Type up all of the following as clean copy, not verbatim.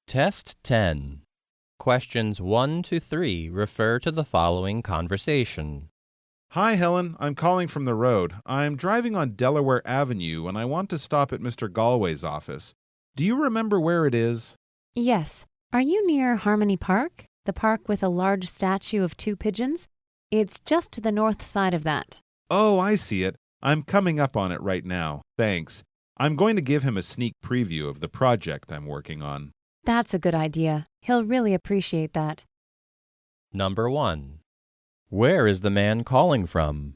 Test 10. Questions 1 to 3 refer to the following conversation. Hi, Helen. I'm calling from the road. I'm driving on Delaware Avenue and I want to stop at Mr. Galway's office. Do you remember where it is? Yes. Are you near Harmony Park? The park with a large statue of two pigeons? It's just to the north side of that. Oh, I see it. I'm coming up on it right now. Thanks. I'm going to give him a sneak preview of the project I'm working on. That's a good idea. He'll really appreciate that. Number 1. Where is the man calling from?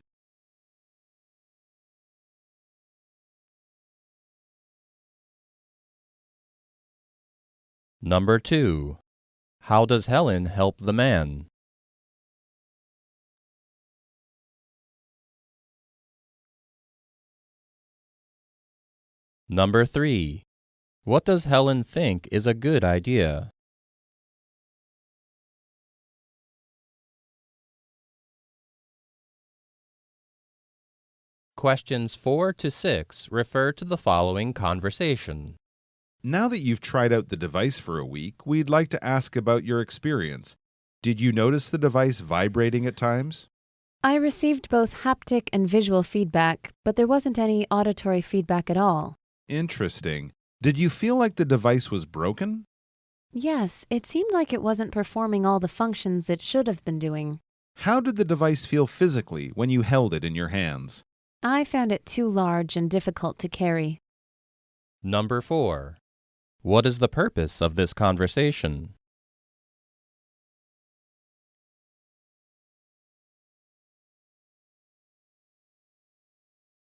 Number 2. How does Helen help the man? Number 3. What does Helen think is a good idea? Questions 4 to 6 refer to the following conversation. Now that you've tried out the device for a week, we'd like to ask about your experience. Did you notice the device vibrating at times? I received both haptic and visual feedback, but there wasn't any auditory feedback at all. Interesting. Did you feel like the device was broken? Yes, it seemed like it wasn't performing all the functions it should have been doing. How did the device feel physically when you held it in your hands? I found it too large and difficult to carry. Number 4. What is the purpose of this conversation?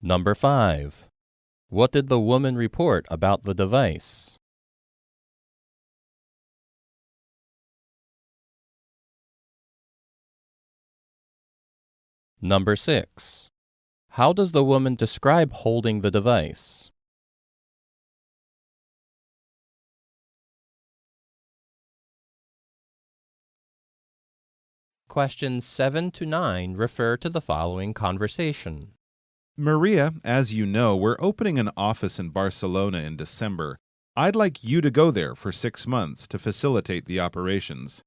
Number 5. What did the woman report about the device? Number 6. How does the woman describe holding the device? Questions 7 to 9 refer to the following conversation. Maria, as you know, we're opening an office in Barcelona in December. I'd like you to go there for 6 months to facilitate the operations.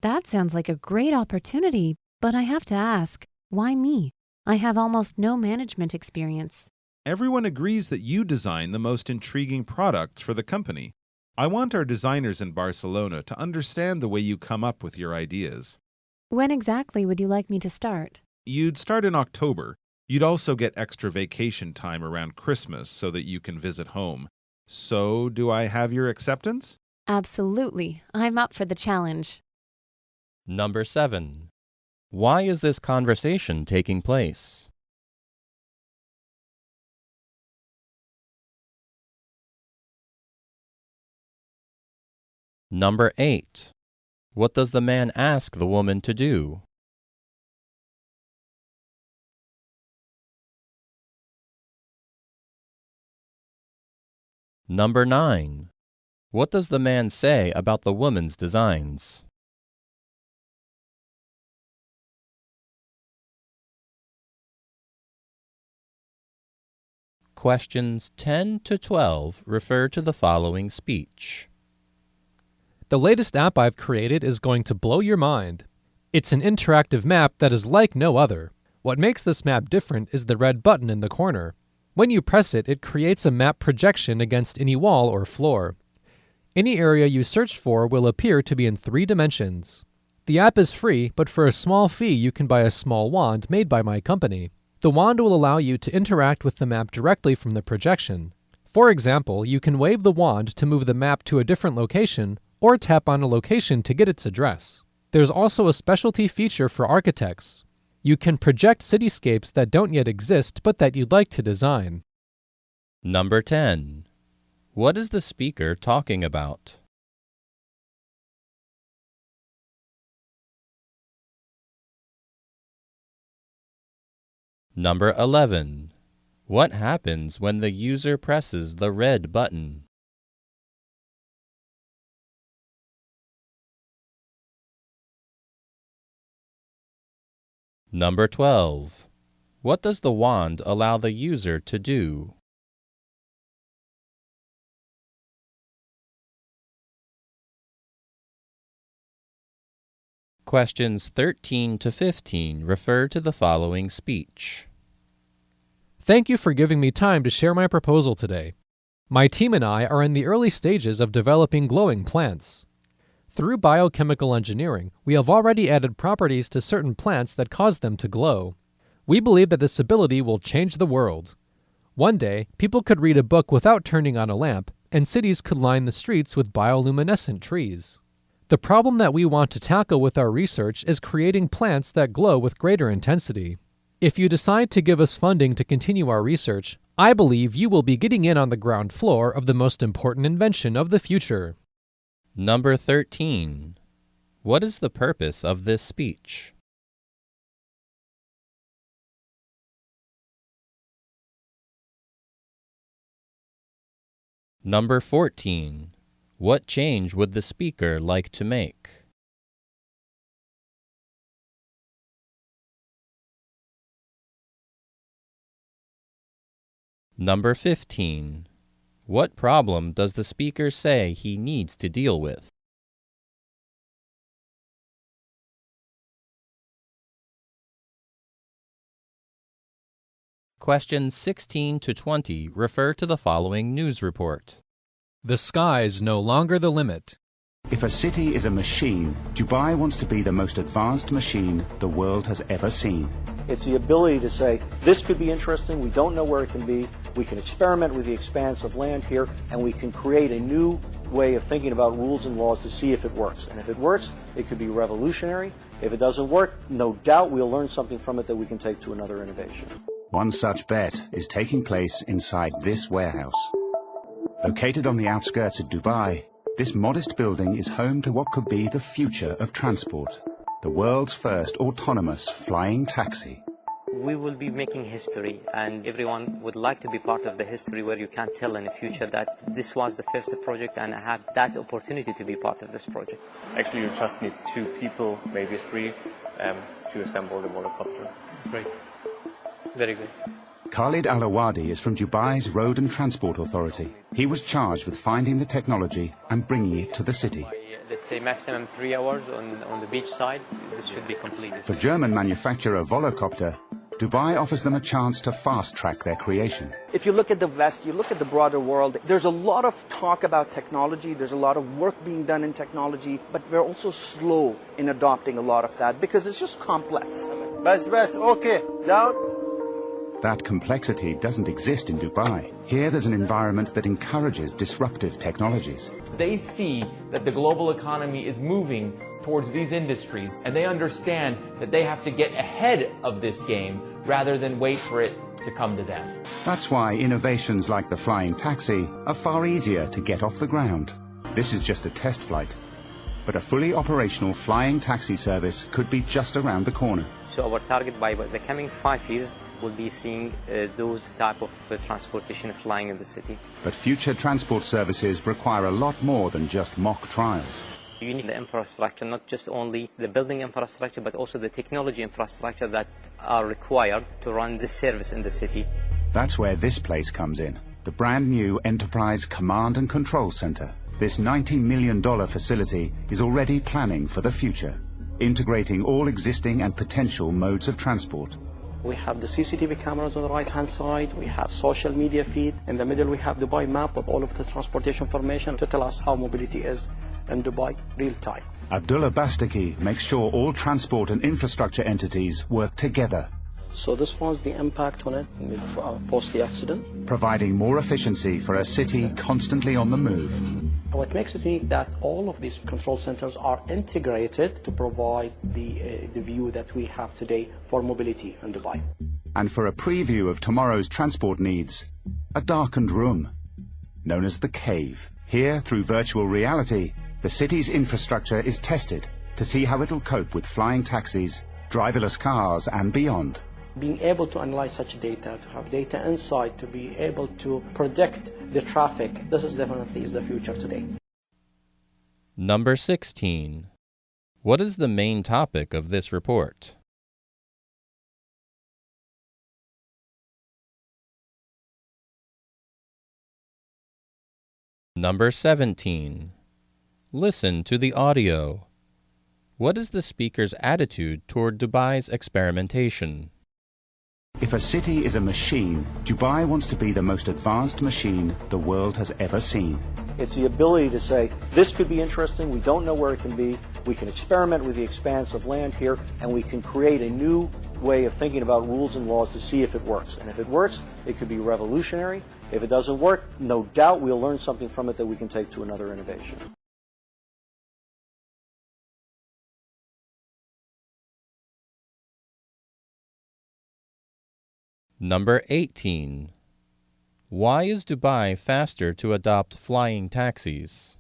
That sounds like a great opportunity, but I have to ask, why me? I have almost no management experience. Everyone agrees that you design the most intriguing products for the company. I want our designers in Barcelona to understand the way you come up with your ideas. When exactly would you like me to start? You'd start in October. You'd also get extra vacation time around Christmas so that you can visit home. So, do I have your acceptance? Absolutely. I'm up for the challenge. Number 7. Why is this conversation taking place? Number 8. What does the man ask the woman to do? Number 9. What does the man say about the woman's designs? Questions 10 to 12 refer to the following speech. The latest app I've created is going to blow your mind. It's an interactive map that is like no other. What makes this map different is the red button in the corner. When you press it, it creates a map projection against any wall or floor. Any area you search for will appear to be in 3 dimensions. The app is free, but for a small fee you can buy a small wand made by my company. The wand will allow you to interact with the map directly from the projection. For example, you can wave the wand to move the map to a different location, or tap on a location to get its address. There's also a specialty feature for architects. You can project cityscapes that don't yet exist but that you'd like to design. Number 10. What is the speaker talking about? Number 11. What happens when the user presses the red button? Number 12. What does the wand allow the user to do? Questions 13 to 15 refer to the following speech. Thank you for giving me time to share my proposal today. My team and I are in the early stages of developing glowing plants. Through biochemical engineering, we have already added properties to certain plants that cause them to glow. We believe that this ability will change the world. One day, people could read a book without turning on a lamp, and cities could line the streets with bioluminescent trees. The problem that we want to tackle with our research is creating plants that glow with greater intensity. If you decide to give us funding to continue our research, I believe you will be getting in on the ground floor of the most important invention of the future. Number 13. What is the purpose of this speech? Number 14. What change would the speaker like to make? Number 15. What problem does the speaker say he needs to deal with? Questions 16 to 20 refer to the following news report. The sky's no longer the limit. If a city is a machine, Dubai wants to be the most advanced machine the world has ever seen. It's the ability to say, this could be interesting, we don't know where it can be, we can experiment with the expanse of land here, and we can create a new way of thinking about rules and laws to see if it works. And if it works, it could be revolutionary. If it doesn't work, no doubt we'll learn something from it that we can take to another innovation. One such bet is taking place inside this warehouse. Located on the outskirts of Dubai, this modest building is home to what could be the future of transport, the world's first autonomous flying taxi. We will be making history, and everyone would like to be part of the history where you can tell in the future that this was the first project and I had that opportunity to be part of this project. Actually, you just need 2 people, maybe 3, to assemble the volocopter. Great. Very good. Khalid Al-Awadi is from Dubai's Road and Transport Authority. He was charged with finding the technology and bringing it to the city. Let's say maximum 3 hours on the beach side, this should be completed. For German manufacturer Volocopter, Dubai offers them a chance to fast-track their creation. If you look at the West, you look at the broader world, there's a lot of talk about technology, there's a lot of work being done in technology, but we're also slow in adopting a lot of that because it's just complex. Okay, down. That complexity doesn't exist in Dubai. Here there's an environment that encourages disruptive technologies. They see that the global economy is moving towards these industries, and they understand that they have to get ahead of this game rather than wait for it to come to them. That's why innovations like the flying taxi are far easier to get off the ground. This is just a test flight, but a fully operational flying taxi service could be just around the corner. So our target by the coming 5 years will be seeing those type of transportation flying in the city. But future transport services require a lot more than just mock trials. You need the infrastructure, not just only the building infrastructure, but also the technology infrastructure that are required to run this service in the city. That's where this place comes in, the brand new Enterprise Command and Control Center. This $90 million facility is already planning for the future, integrating all existing and potential modes of transport. We have the CCTV cameras on the right-hand side, we have social media feed, in the middle we have Dubai map with all of the transportation information to tell us how mobility is in Dubai real time. Abdullah Bastaki makes sure all transport and infrastructure entities work together. So this was the impact on it post the accident. Providing more efficiency for a city constantly on the move. What makes it unique that all of these control centers are integrated to provide the view that we have today for mobility in Dubai. And for a preview of tomorrow's transport needs, a darkened room, known as the Cave. Here, through virtual reality, the city's infrastructure is tested to see how it'll cope with flying taxis, driverless cars and beyond. Being able to analyze such data, to have data insight, to be able to predict the traffic, this is definitely the future today. Number 16. What is the main topic of this report? Number 17. Listen to the audio. What is the speaker's attitude toward Dubai's experimentation? If a city is a machine, Dubai wants to be the most advanced machine the world has ever seen. It's the ability to say, this could be interesting, we don't know where it can be, we can experiment with the expanse of land here, and we can create a new way of thinking about rules and laws to see if it works. And if it works, it could be revolutionary. If it doesn't work, no doubt we'll learn something from it that we can take to another innovation. Number 18. Why is Dubai faster to adopt flying taxis?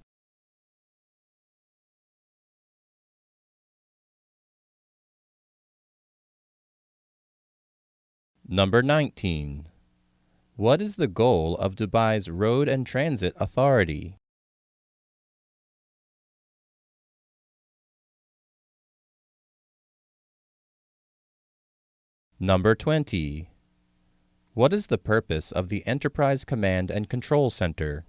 Number 19. What is the goal of Dubai's Road and Transit Authority? Number 20. What is the purpose of the Enterprise Command and Control Center?